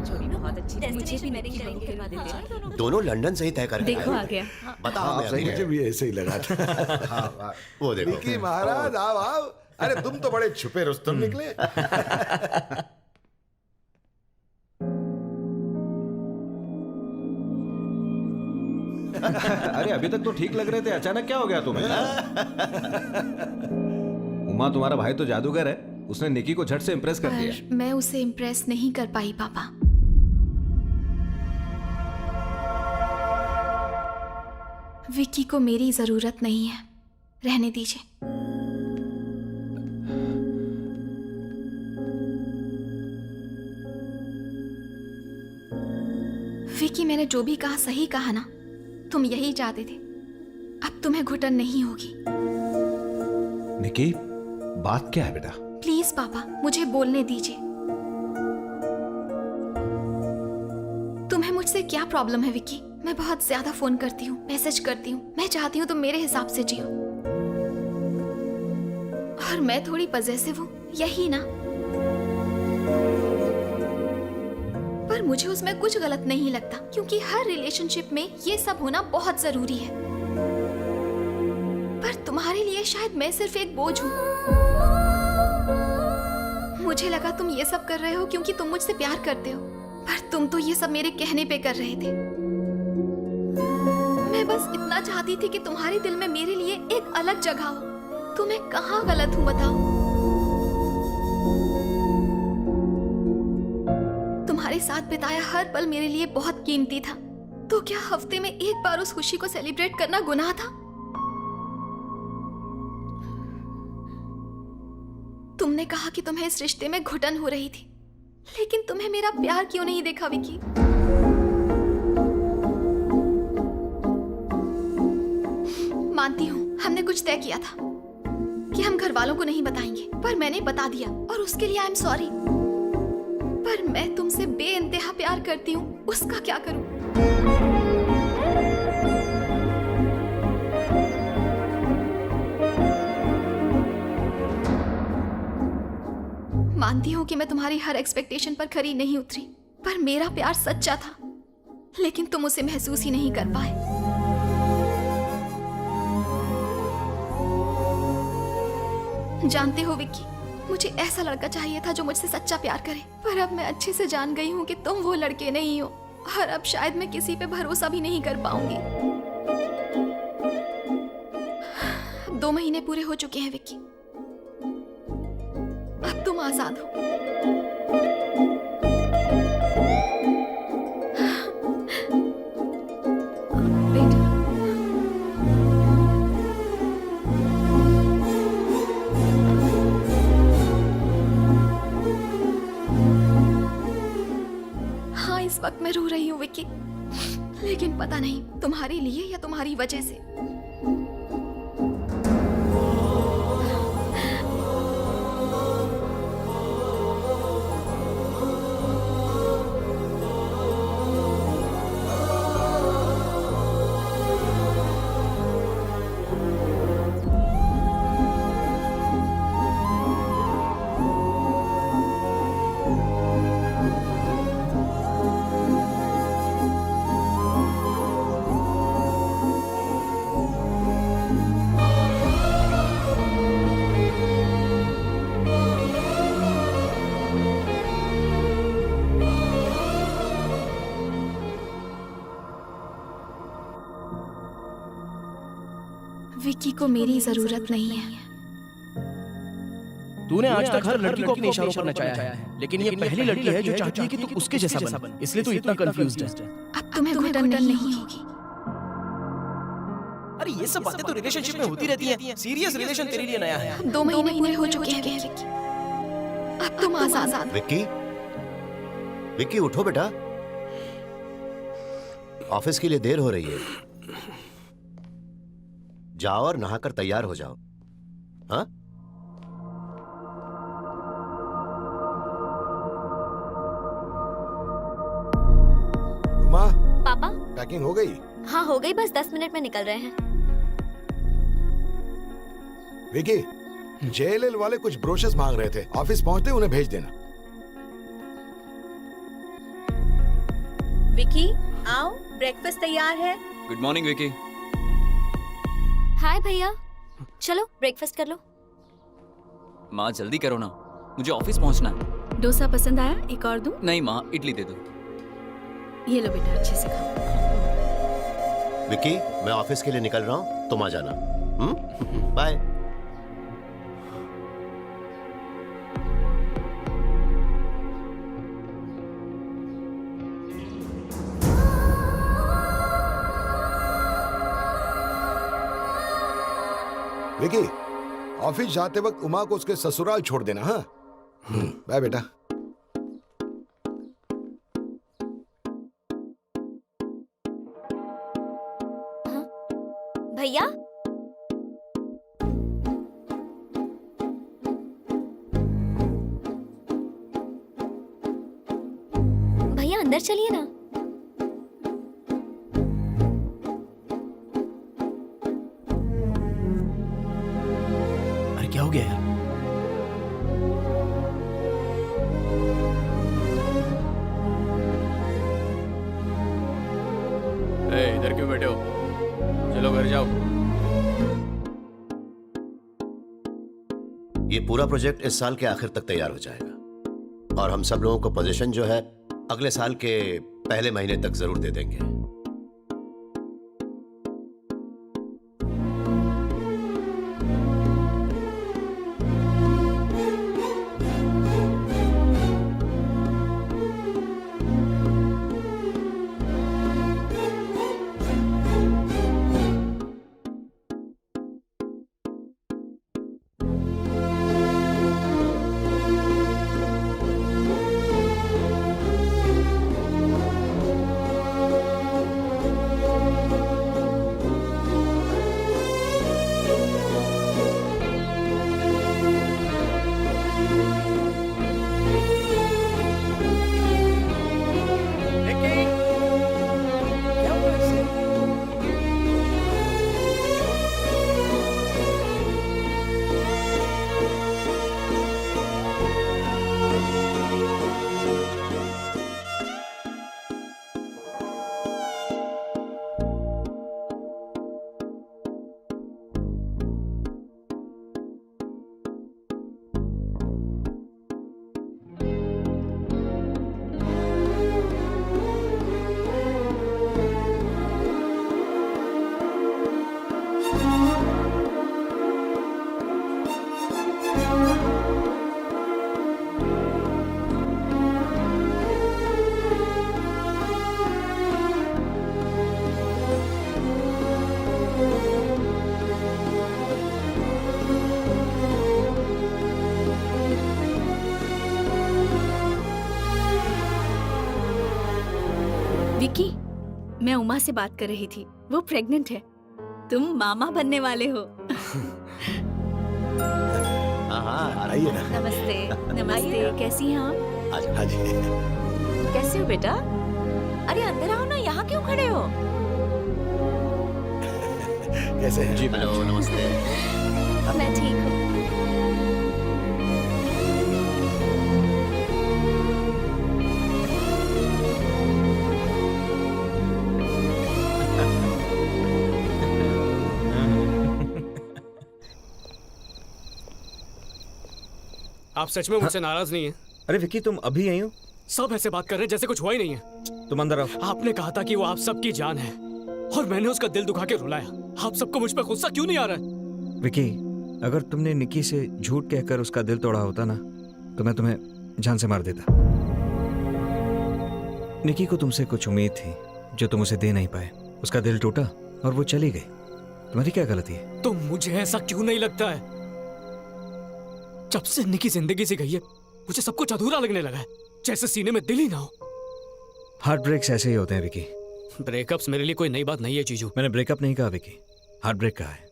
बहुत अच्छी, मुझे भी नहीं करवा देते। दोनों लंदन से ही तय कर देखो आ गया। बता हाँ, हमें मुझे भी ऐसे ही लगा था। हाँ, हाँ। वो देखो। विकी महाराज आओ आओ। अरे तुम तो बड़े छुपे रुस्तम निकले। अरे अभी तक तो ठीक लग रहे थे, अचानक क्या हो गया तुम्हें? उमा तुम्हारा भाई तो जादूगर है, उसने निकी को झट से इम्प्रेस कर दिया। पर मैं उसे इम्प्रेस नहीं कर पाई पापा। विक्की को मेरी जरूरत नहीं है, रहने दीजिए। विक्की, मैंने जो भी कहा सही कहा ना? तुम यही चाहते थे। अब तुम्हें घुटन नहीं होगी। निकी, बात क्या है बेटा? प्लीज पापा, मुझे बोलने दीजिए। तुम्हें मुझसे क्या प्रॉब्लम है विक्की? मैं बहुत ज्यादा फोन करती हूँ, मैसेज करती हूँ। मैं चाहती हूँ तुम मेरे हिसाब से जियो। और मैं थोड़ी पजेसिव हूँ, यही ना? पर मुझे उसमें कुछ गलत नहीं लगता, क्योंकि हर रिलेशनशिप में ये सब होना बहुत जरूरी है। पर तुम्हारे लिए शायद मैं सिर्फ एक बोझ हूँ। मुझे लगा तुम ये सब कर रहे हो क्योंकि तुम मुझसे प्यार करते हो, पर तुम तो ये सब मेरे कहने पे कर रहे थे। मैं बस इतना चाहती थी कि तुम्हारे दिल में मेरे लिए एक अलग जगह हो। तो मैं कहाँ गलत हूँ बताओ? तुम्हारे साथ बिताया हर पल मेरे लिए बहुत कीमती था। तो क्या हफ्ते में एक बार उस खुशी को सेलिब्रेट करना गुनाह था? तुमने कहा कि तुम्हें इस रिश्ते में घुटन हो रही थी, लेकिन तुम्हें मेरा प्यार क्यों नहीं देखा विकी? मानती हूँ हमने कुछ तय किया था कि हम घर वालों को नहीं बताएंगे, पर मैंने बता दिया और उसके लिए आई एम सॉरी। पर मैं तुमसे बेइंतहा प्यार करती हूँ, उसका क्या करूँ? मानती हूँ कि मैं तुम्हारी हर एक्सपेक्टेशन पर खरी नहीं उतरी, पर मेरा प्यार सच्चा था, लेकिन तुम उसे महसूस ही नहीं कर पाए। जानते हो विक्की, मुझे ऐसा लड़का चाहिए था जो मुझसे सच्चा प्यार करे, पर अब मैं अच्छे से जान गई हूँ कि तुम वो लड़के नहीं हो, और अब शायद मैं किसी पे भरोसा भी नहीं कर पाऊंगी। 2 महीने पूरे हो चुके हैं विक्की, अब तुम आजाद हो। बेटा, हाँ इस वक्त मैं रो रही हूँ विक्की, लेकिन पता नहीं तुम्हारे लिए या तुम्हारी वजह से। विक्की को मेरी जरूरत नहीं है। तूने आज तक हर लड़की को अपने इशारों पर नचाया है, लेकिन ये पहली लड़की है जो चाहती है कि तू उसके जैसा बन, इसलिए तू इतना कंफ्यूज्ड है। अब तुम्हें घुटन नहीं होगी। अरे ये सब बातें तो रिलेशनशिप में होती रहती हैं। सीरियस रिलेशन तेरे लिए नया है। अब 2 महीने पूरे हो चुके हैं विक्की, अब तुम आजाद। विक्की, विक्की उठो बेटा, ऑफिस के लिए देर हो रही है। जाओ और नहाकर तैयार हो जाओ। हाँ? उमा, पापा, पैकिंग हो गई? हाँ हो गई, बस 10 मिनट में निकल रहे हैं। विकी, जेएलएल वाले कुछ ब्रोशर्स मांग रहे थे, ऑफिस पहुंचते उन्हें भेज देना। विकी आओ, ब्रेकफास्ट तैयार है। Good morning Vicky. हाय भैया, चलो ब्रेकफास्ट कर लो। माँ जल्दी करो ना, मुझे ऑफिस पहुंचना है। डोसा पसंद आया? एक और दूं? नहीं माँ, इडली दे दो। ये लो बेटा, अच्छे से खाओ। विक्की, मैं ऑफिस के लिए निकल रहा हूँ, तुम आ जाना। बाय। विकी, ऑफिस जाते वक्त उमा को उसके ससुराल छोड़ देना। हाँ, बाय बेटा। भैया, भैया अंदर चलिए ना। अरे क्या हो गया यार? इधर क्यों बैठे हो? चलो घर जाओ। ये पूरा प्रोजेक्ट इस साल के आखिर तक तैयार हो जाएगा और हम सब लोगों को पोजीशन जो है अगले साल के पहले महीने तक जरूर दे देंगे। विकी, मैं उमा से बात कर रही थी, वो प्रेग्नेंट है। तुम मामा बनने वाले हो। हाँ, आइए ना। नमस्ते। नमस्ते, कैसी हैं आप? आ जाओ। हाँ जी। कैसे हो बेटा? अरे अंदर आओ ना, यहाँ क्यों खड़े हो? कैसे हैं? जी हेलो, नमस्ते। मैं ठीक हूँ। आप सच में मुझसे नाराज नहीं हैं? अरे विक्की, तुम अभी आई हो? सब ऐसे बात कर रहे हैं जैसे कुछ हुआ ही नहीं है। तुम अंदर आओ। आपने कहा था कि वो आप सबकी जान है और मैंने उसका दिल दुखा के रुलाया। आप सबको मुझ पर गुस्सा क्यों नहीं आ रहा है? विक्की, अगर तुमने निकी से झूठ कहकर उसका दिल तोड़ा होता ना, तो मैं तुम्हें जान से मार देता। निकी को तुमसे कुछ उम्मीद थी जो तुम उसे दे नहीं पाए। उसका दिल टूटा और वो चली गई। तुम्हारी क्या गलती है? तो मुझे ऐसा क्यों नहीं लगता है? जब से निकी जिंदगी से गई है, मुझे सब कुछ अधूरा लगने लगा है, जैसे सीने में दिल ही ना हो। हार्ट ब्रेक्स ऐसे ही होते हैं विक्की। ब्रेकअप्स मेरे लिए कोई नई बात नहीं है चीजू। मैंने ब्रेकअप नहीं कहा विक्की, हार्ट ब्रेक कहा है।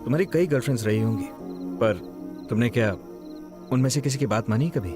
तुम्हारी कई गर्लफ्रेंड्स रही होंगी, पर तुमने क्या उनमें से किसी की बात मानी कभी?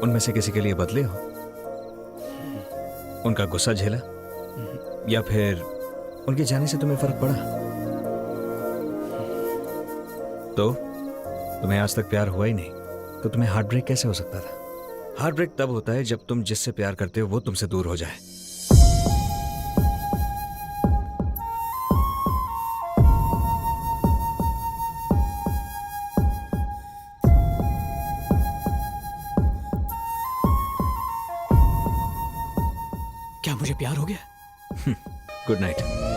उनमें से किसी के लिए बदले हो? उनका गुस्सा झेला? या फिर उनके जाने से तुम्हें फर्क पड़ा? तो तुम्हें आज तक प्यार हुआ ही नहीं, तो तुम्हें हार्ट ब्रेक कैसे हो सकता था? हार्ट ब्रेक तब होता है जब तुम जिससे प्यार करते हो वो तुमसे दूर हो जाए। क्या मुझे प्यार हो गया? Good night.